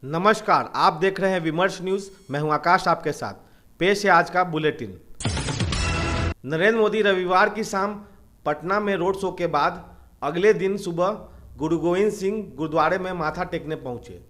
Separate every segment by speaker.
Speaker 1: नमस्कार, आप देख रहे हैं विमर्श न्यूज। मैं हूं आकाश आपके साथ। पेश है आज का बुलेटिन। नरेंद्र मोदी रविवार की शाम पटना में रोड शो के बाद अगले दिन सुबह गुरु गोविंद सिंह गुरुद्वारे में माथा टेकने पहुंचे।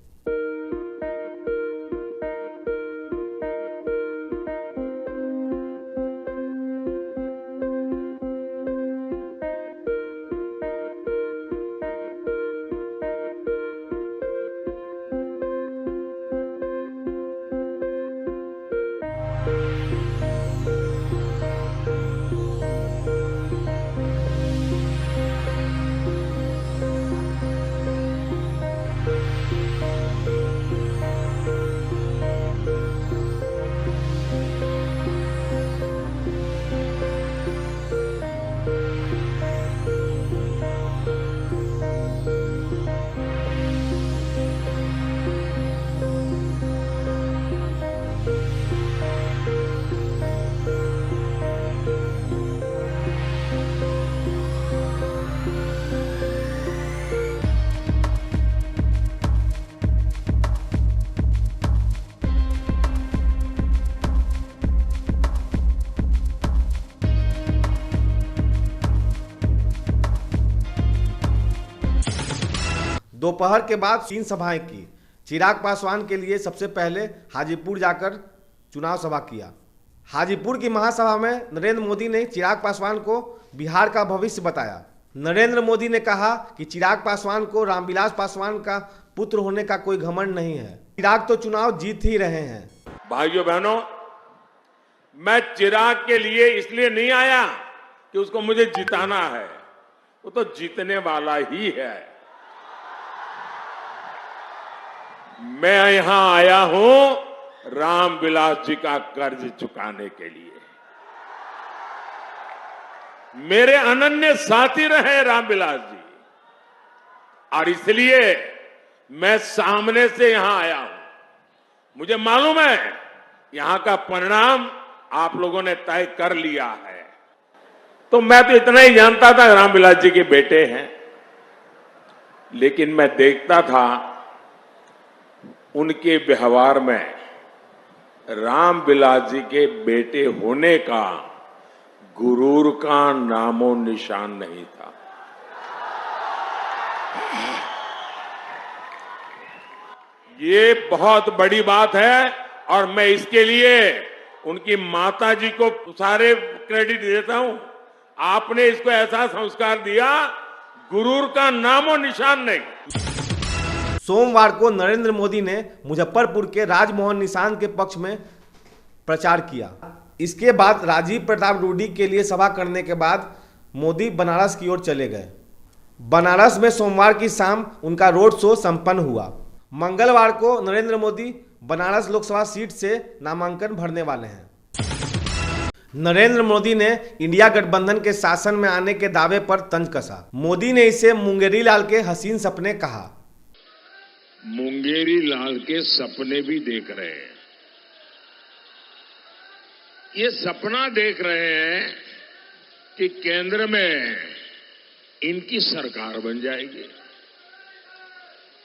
Speaker 1: दोपहर के बाद 3 सभाएं की। चिराग पासवान के लिए सबसे पहले हाजीपुर जाकर चुनाव सभा किया। हाजीपुर की महासभा में नरेंद्र मोदी ने चिराग पासवान को बिहार का भविष्य बताया। नरेंद्र मोदी ने कहा कि चिराग पासवान को रामविलास पासवान का पुत्र होने का कोई घमंड नहीं है। चिराग तो चुनाव जीत ही रहे हैं।
Speaker 2: भाइयों बहनों, मैं चिराग के लिए इसलिए नहीं आया कि उसको मुझे जिताना है, वो तो जीतने वाला ही है। मैं यहां आया हूं रामविलास जी का कर्ज चुकाने के लिए। मेरे अनन्य साथी रहे रामविलास जी, और इसलिए मैं सामने से यहां आया हूं। मुझे मालूम है यहां का परिणाम आप लोगों ने तय कर लिया है। तो मैं तो इतना ही जानता था रामविलास जी के बेटे हैं, लेकिन मैं देखता था उनके व्यवहार में रामविलास जी के बेटे होने का गुरूर का नामो निशान नहीं था। ये बहुत बड़ी बात है, और मैं इसके लिए उनकी माता जी को सारे क्रेडिट देता हूं। आपने इसको ऐसा संस्कार दिया, गुरूर का नामो निशान नहीं।
Speaker 1: सोमवार को नरेंद्र मोदी ने मुजफ्फरपुर के राजमोहन निशान के पक्ष में प्रचार किया। इसके बाद राजीव प्रताप रूडी के लिए सभा करने के बाद मोदी बनारस की ओर चले गए। बनारस में सोमवार की शाम उनका रोड शो संपन्न हुआ। मंगलवार को नरेंद्र मोदी बनारस लोकसभा सीट से नामांकन भरने वाले हैं। नरेंद्र मोदी ने इंडिया गठबंधन के शासन में आने के दावे पर तंज कसा। मोदी ने इसे मुंगेरी लाल के हसीन सपने कहा।
Speaker 2: मुंगेरी लाल के सपने भी देख रहे हैं। ये सपना देख रहे हैं कि केंद्र में इनकी सरकार बन जाएगी,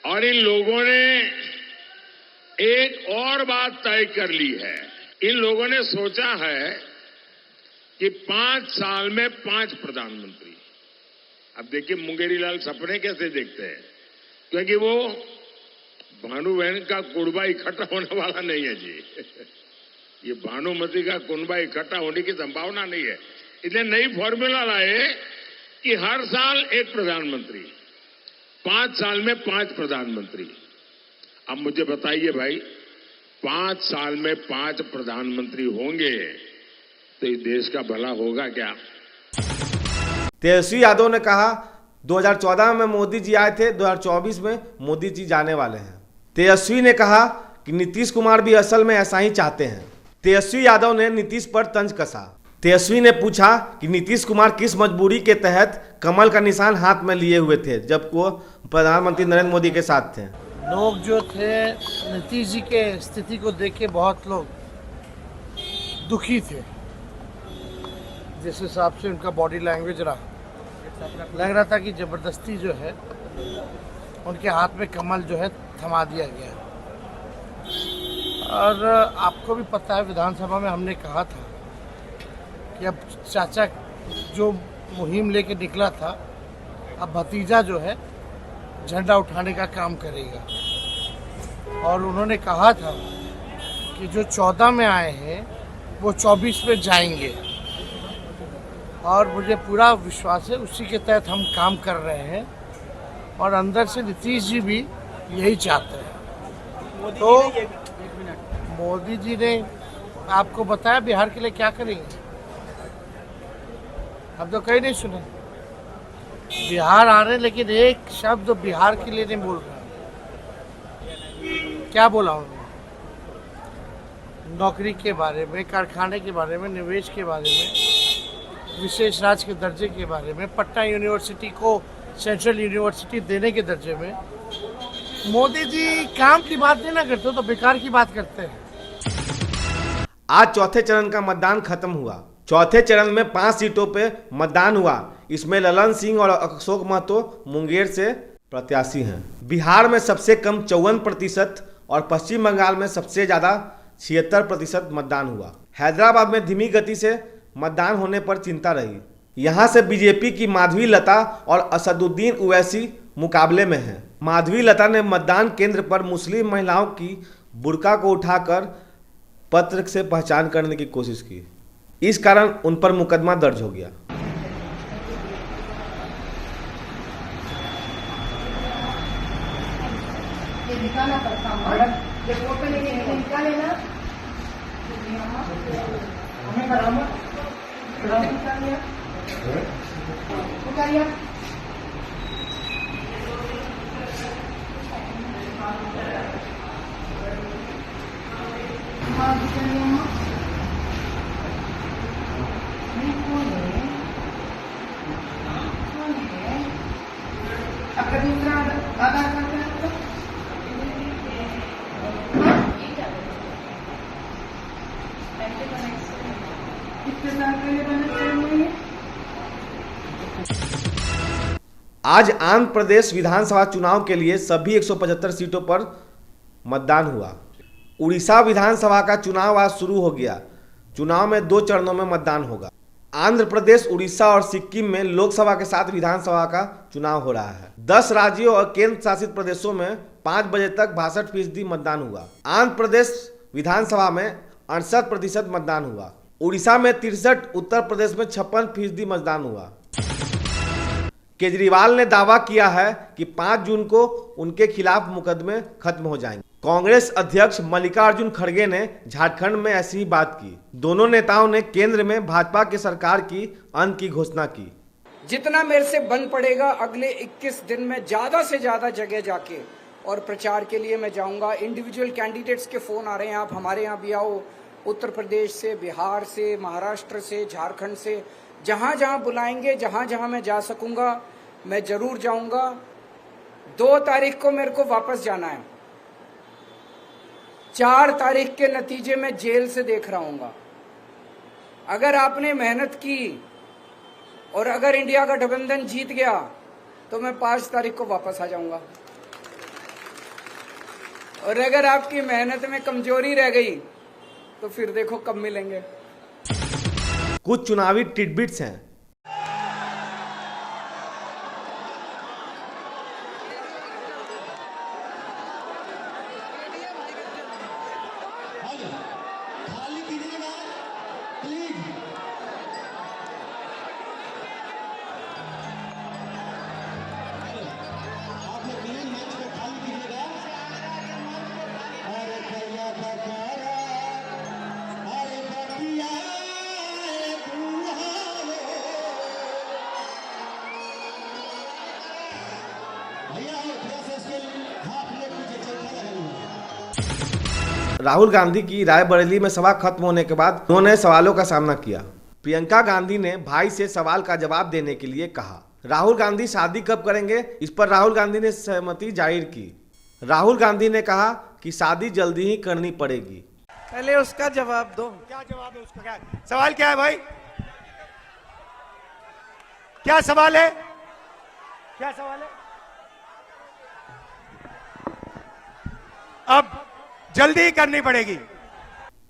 Speaker 2: और इन लोगों ने एक और बात तय कर ली है। इन लोगों ने सोचा है कि 5 साल में 5 प्रधानमंत्री। अब देखिए मुंगेरी लाल सपने कैसे देखते हैं, क्योंकि वो भानुबहन का कुनबा इकट्ठा होने वाला नहीं है जी। ये भानुमति का कुनबा इकट्ठा होने की संभावना नहीं है। इसलिए नई फॉर्मूला लाए कि हर साल एक प्रधानमंत्री, 5 साल में 5 प्रधानमंत्री। अब मुझे बताइए भाई, 5 साल में 5 प्रधानमंत्री होंगे तो इस देश का भला होगा क्या?
Speaker 1: तेजस्वी यादव ने कहा 2014 में मोदी जी आए थे, 2024 में मोदी जी जाने वाले हैं। तेजस्वी ने कहा कि नीतीश कुमार भी असल में ऐसा ही चाहते हैं। तेजस्वी यादव ने नीतीश पर तंज कसा। तेजस्वी ने पूछा कि नीतीश कुमार किस मजबूरी के तहत कमल का निशान हाथ में लिए हुए थे जब वो प्रधानमंत्री नरेंद्र मोदी के साथ थे।
Speaker 3: लोग जो थे नीतीश जी के स्थिति को देख के बहुत लोग दुखी थे। जिस हिसाब से उनका बॉडी लैंग्वेज रहा, लग रहा था कि जबरदस्ती जो है उनके हाथ में कमल जो है थमा दिया गया। और आपको भी पता है विधानसभा में हमने कहा था कि अब चाचा जो मुहिम लेके निकला था, अब भतीजा जो है झंडा उठाने का काम करेगा। और उन्होंने कहा था कि जो 14 में आए हैं वो 24 में जाएंगे, और मुझे पूरा विश्वास है उसी के तहत हम काम कर रहे हैं। और अंदर से नीतीश जी भी यही चाहते हैं। तो मोदी जी ने आपको बताया बिहार के लिए क्या करेंगे, अब तो कहीं नहीं सुने। बिहार आ रहे हैं लेकिन एक शब्द बिहार के लिए नहीं बोल रहा। क्या बोला उन्होंने? नौकरी के बारे में, कारखाने के बारे में, निवेश के बारे में, विशेष राज्य के दर्जे के बारे में, पटना यूनिवर्सिटी को सेंट्रल यूनिवर्सिटी देने के दर्जे में। मोदी जी काम की बात नहीं ना करते तो बेकार की बात करते हैं।
Speaker 1: आज चौथे चरण का मतदान खत्म हुआ। चौथे चरण में 5 सीटों पे मतदान हुआ। इसमें ललन सिंह और अशोक महतो मुंगेर से प्रत्याशी हैं। बिहार में सबसे कम 54% और पश्चिम बंगाल में सबसे ज़्यादा 76% मतदान हुआ। हैदराबाद में धीमी गति से मतदान होने पर चिंता रही। यहाँ से बीजेपी की माधवी लता और असदुद्दीन ओवैसी मुकाबले में हैं। माधवी लता ने मतदान केंद्र पर मुस्लिम महिलाओं की बुर्का को उठाकर पत्र से पहचान करने की कोशिश की। इस कारण उन पर मुकदमा दर्ज हो गया।
Speaker 4: निकालना पड़ता मैडम, ये फोटो लेके निकाले ना हमें बराबर निकालिए आपका दूसरा आधार कार्ड है आपका? कितने साल पहले बना हुई है?
Speaker 1: आज आंध्र प्रदेश विधानसभा चुनाव के लिए सभी 175 सीटों पर मतदान हुआ। उड़ीसा विधानसभा का चुनाव आज शुरू हो गया। चुनाव में 2 चरणों में मतदान होगा। आंध्र प्रदेश, उड़ीसा और सिक्किम में लोकसभा के साथ विधानसभा का चुनाव हो रहा है। 10 राज्यों और केंद्र शासित प्रदेशों में 5 बजे तक 62% मतदान हुआ। आंध्र प्रदेश विधानसभा में 68% मतदान हुआ। उड़ीसा में 63, उत्तर प्रदेश में 56% मतदान हुआ। केजरीवाल ने दावा किया है कि 5 जून को उनके खिलाफ मुकदमे खत्म हो जाएंगे। कांग्रेस अध्यक्ष मल्लिकार्जुन खड़गे ने झारखंड में ऐसी ही बात की। दोनों नेताओं ने केंद्र में भाजपा की सरकार की अंत की घोषणा की।
Speaker 5: जितना मेरे से बन पड़ेगा अगले 21 दिन में ज्यादा से ज्यादा जगह जाके और प्रचार के लिए मैं जाऊंगा। इंडिविजुअल कैंडिडेट्स के फोन आ रहे हैं, आप हमारे यहाँ भी आओ। उत्तर प्रदेश से, बिहार से, महाराष्ट्र से, झारखंड से, जहां जहां बुलाएंगे, जहां जहां मैं जा सकूंगा मैं जरूर जाऊंगा। 2 तारीख को मेरे को वापस जाना है। 4 तारीख के नतीजे में जेल से देख रहा हूंगा। अगर आपने मेहनत की और अगर इंडिया का गठबंधन जीत गया तो मैं 5 तारीख को वापस आ जाऊंगा। और अगर आपकी मेहनत में कमजोरी रह गई तो फिर देखो कब मिलेंगे।
Speaker 1: कुछ चुनावी टिडबिट्स हैं। राहुल गांधी की रायबरेली में सभा खत्म होने के बाद उन्होंने सवालों का सामना किया। प्रियंका गांधी ने भाई से सवाल का जवाब देने के लिए कहा। राहुल गांधी शादी कब करेंगे, इस पर राहुल गांधी ने सहमति जाहिर की। राहुल गांधी ने कहा कि शादी जल्दी ही करनी पड़ेगी।
Speaker 5: पहले उसका जवाब दो।
Speaker 6: क्या जवाब है उसका? क्या सवाल क्या है भाई? क्या सवाल है? क्या सवाल है? अब जल्दी ही करनी पड़ेगी।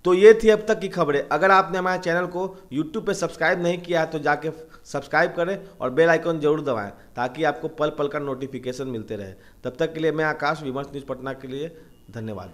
Speaker 1: तो ये थी अब तक की खबरें। अगर आपने हमारे चैनल को YouTube पे सब्सक्राइब नहीं किया है तो जाके सब्सक्राइब करें और बेल आइकन जरूर दबाएं ताकि आपको पल पल का नोटिफिकेशन मिलते रहे। तब तक के लिए मैं आकाश, विमर्श न्यूज़ पटना के लिए धन्यवाद।